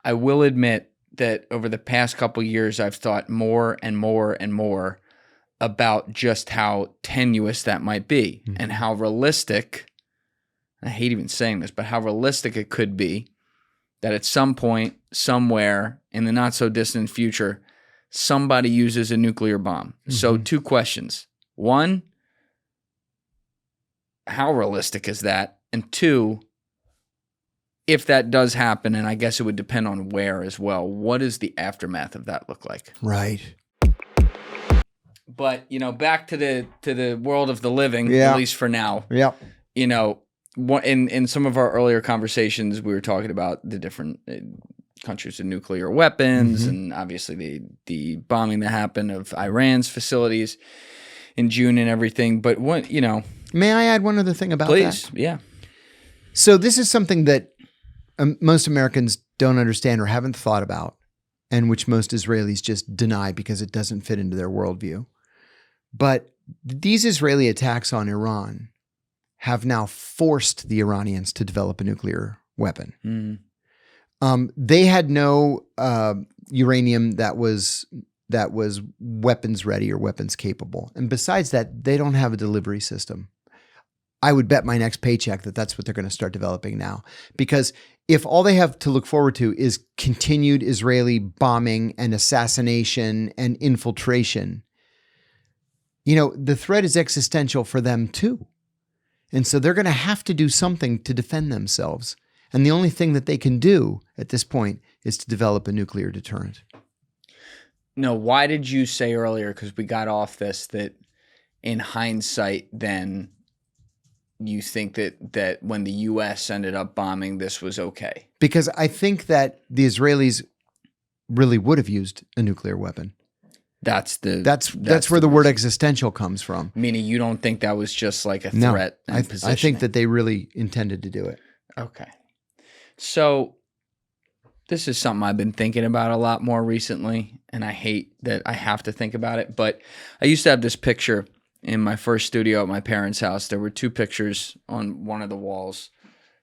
I will admit that over the past couple years, I've thought more and more and more about just how tenuous that might be and how realistic, I hate even saying this, but how realistic it could be that at some point, somewhere in the not so distant future, somebody uses a nuclear bomb. So 2 questions. 1, how realistic is that? And 2, if that does happen, and I guess it would depend on where as well, what does the aftermath of that look like? Right. But, back to the world of the living, at least for now. Yeah. In some of our earlier conversations, we were talking about the different countries with nuclear weapons, and obviously the bombing that happened of Iran's facilities in June and everything. But may I add one other thing about that? Please, yeah. So this is something that most Americans don't understand or haven't thought about, and which most Israelis just deny because it doesn't fit into their worldview. But these Israeli attacks on Iran have now forced the Iranians to develop a nuclear weapon. They had no uranium that was weapons ready or weapons capable. And besides that, they don't have a delivery system. I would bet my next paycheck that that's what they're going to start developing now. Because if all they have to look forward to is continued Israeli bombing and assassination and infiltration, the threat is existential for them too. And so they're going to have to do something to defend themselves. And the only thing that they can do at this point is to develop a nuclear deterrent. No, why did you say earlier, because we got off this, that in hindsight then you think that when the U.S. ended up bombing, this was okay? Because I think that the Israelis really would have used a nuclear weapon. That's where the word existential comes from. Meaning you don't think that was just like a threat? No, I think that they really intended to do it. Okay. So this is something I've been thinking about a lot more recently, and I hate that I have to think about it, but I used to have this picture in my first studio at my parents' house. There were 2 pictures on one of the walls.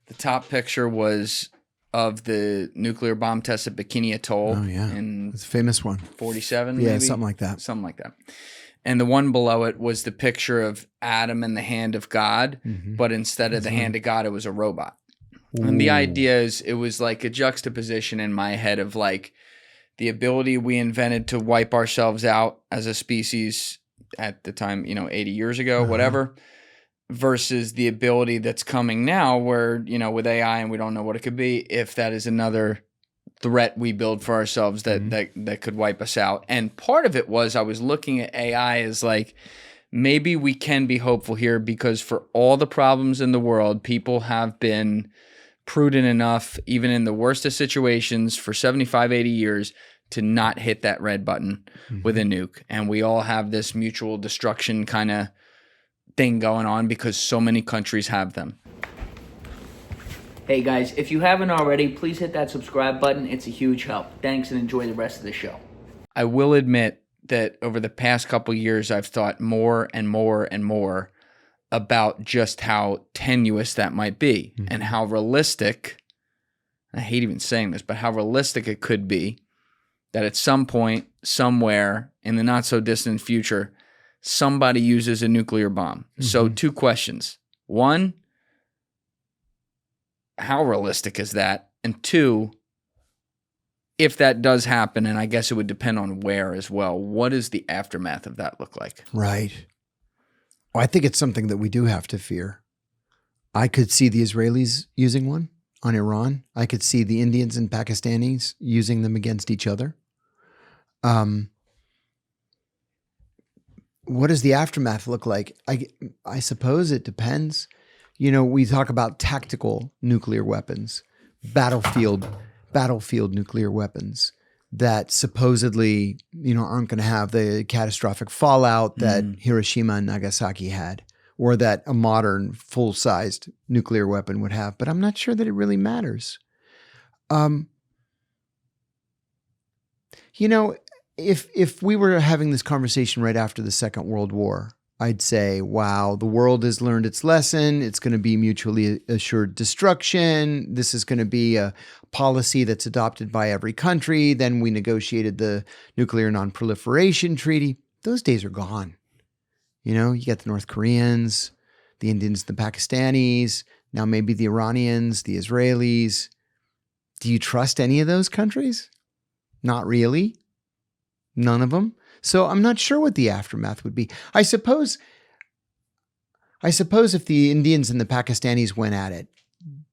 The top picture was of the nuclear bomb test at Bikini Atoll. Oh, yeah. It's a famous one. 47, yeah, maybe? Something like that. Something like that. And the one below it was the picture of Adam in the hand of God, but instead of the hand of God, it was a robot. Ooh. And the idea is it was like a juxtaposition in my head of like the ability we invented to wipe ourselves out as a species at the time, 80 years ago, whatever, versus the ability that's coming now where, with AI and we don't know what it could be, if that is another threat we build for ourselves that could wipe us out. And part of it was I was looking at AI as like, maybe we can be hopeful here because for all the problems in the world, people have been prudent enough, even in the worst of situations for 75, 80 years, to not hit that red button with a nuke. And we all have this mutual destruction kind of thing going on because so many countries have them. Hey guys, if you haven't already, please hit that subscribe button. It's a huge help. Thanks and enjoy the rest of the show. I will admit that over the past couple years, I've thought more and more and more about just how tenuous that might be and how realistic, I hate even saying this, but how realistic it could be that at some point, somewhere in the not so distant future, somebody uses a nuclear bomb. So 2 questions. 1, how realistic is that? And 2, if that does happen, and I guess it would depend on where as well, what does the aftermath of that look like? Right. Well, I think it's something that we do have to fear. I could see the Israelis using one on Iran. I could see the Indians and Pakistanis using them against each other. What does the aftermath look like? I suppose it depends. We talk about tactical nuclear weapons, battlefield nuclear weapons that supposedly, aren't going to have the catastrophic fallout that Hiroshima and Nagasaki had, or that a modern full-sized nuclear weapon would have. But I'm not sure that it really matters. If we were having this conversation right after the Second World War, I'd say, wow, the world has learned its lesson. It's going to be mutually assured destruction. This is going to be a policy that's adopted by every country. Then we negotiated the Nuclear Non-Proliferation Treaty. Those days are gone. You know, you got the North Koreans, the Indians, the Pakistanis, now maybe the Iranians, the Israelis. Do you trust any of those countries? Not really. None of them. So I'm not sure what the aftermath would be. I suppose if the Indians and the Pakistanis went at it,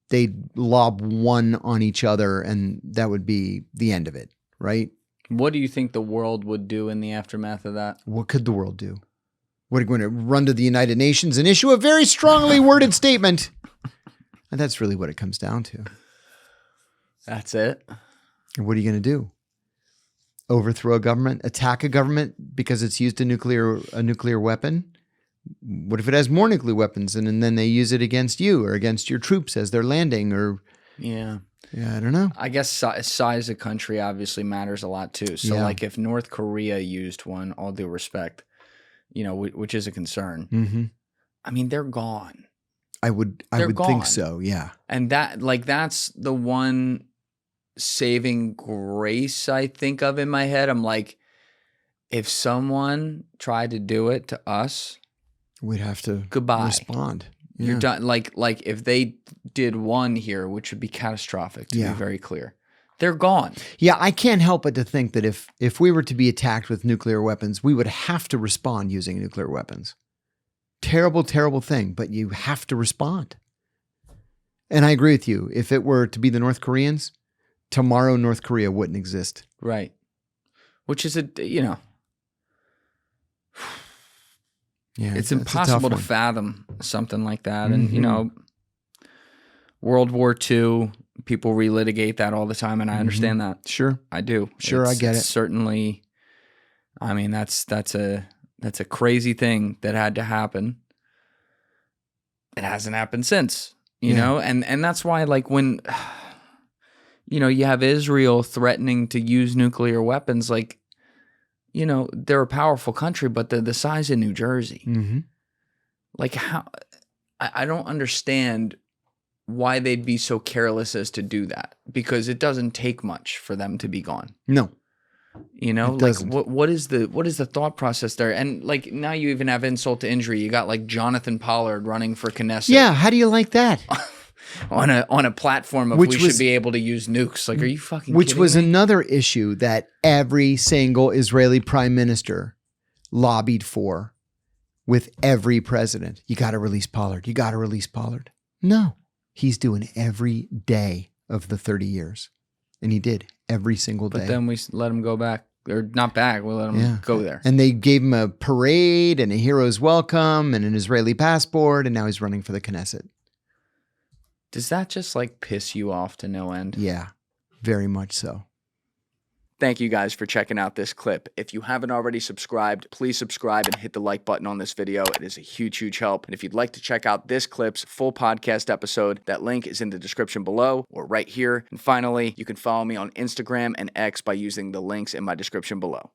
they'd lob one on each other and that would be the end of it, right? What do you think the world would do in the aftermath of that? What could the world do? What, are you going to run to the United Nations and issue a very strongly worded statement? And that's really what it comes down to. That's it. And what are you going to do? Overthrow a government, attack a government because it's used a nuclear weapon? What if it has more nuclear weapons and then they use it against you or against your troops as they're landing? Or yeah, I don't know. I guess size of country obviously matters a lot too. So like if North Korea used one, all due respect, you know, which is a concern. Mm-hmm. I mean, they're gone. I would think so. Yeah. And that's the one saving grace I think of in my head. I'm like, if someone tried to do it to us, we'd have to respond. Yeah. You're done. Like if they did one here, which would be catastrophic, to be very clear, they're gone. Yeah, I can't help but to think that if we were to be attacked with nuclear weapons, we would have to respond using nuclear weapons. Terrible, terrible thing, but you have to respond. And I agree with you. If it were to be the North Koreans, tomorrow North Korea wouldn't exist. Right. Which is it's impossible to fathom something like that. Mm-hmm. And, World War II, people relitigate that all the time, and I understand that. Sure. I do. Sure, I get it. Certainly, I mean, that's a crazy thing that had to happen. It hasn't happened since, you know? And that's why, like, when... you have Israel threatening to use nuclear weapons, like, they're a powerful country, but they're the size of New Jersey. Mm-hmm. Like, how? I don't understand why they'd be so careless as to do that, because it doesn't take much for them to be gone. No. Like what is the thought process there? And like now you even have insult to injury. You got like Jonathan Pollard running for Knesset. Yeah, how do you like that? on a platform of should be able to use nukes. Like, are you fucking Which kidding was me? another issue that every single Israeli prime minister lobbied for with every president. You got to release Pollard. You got to release Pollard. No, he's doing every day of the 30 years. And he did every single day. But then we let him go back. Or not back. We let him go there. And they gave him a parade and a hero's welcome and an Israeli passport. And now he's running for the Knesset. Does that just like piss you off to no end? Yeah, very much so. Thank you guys for checking out this clip. If you haven't already subscribed, please subscribe and hit the like button on this video. It is a huge, huge help. And if you'd like to check out this clip's full podcast episode, that link is in the description below or right here. And finally, you can follow me on Instagram and X by using the links in my description below.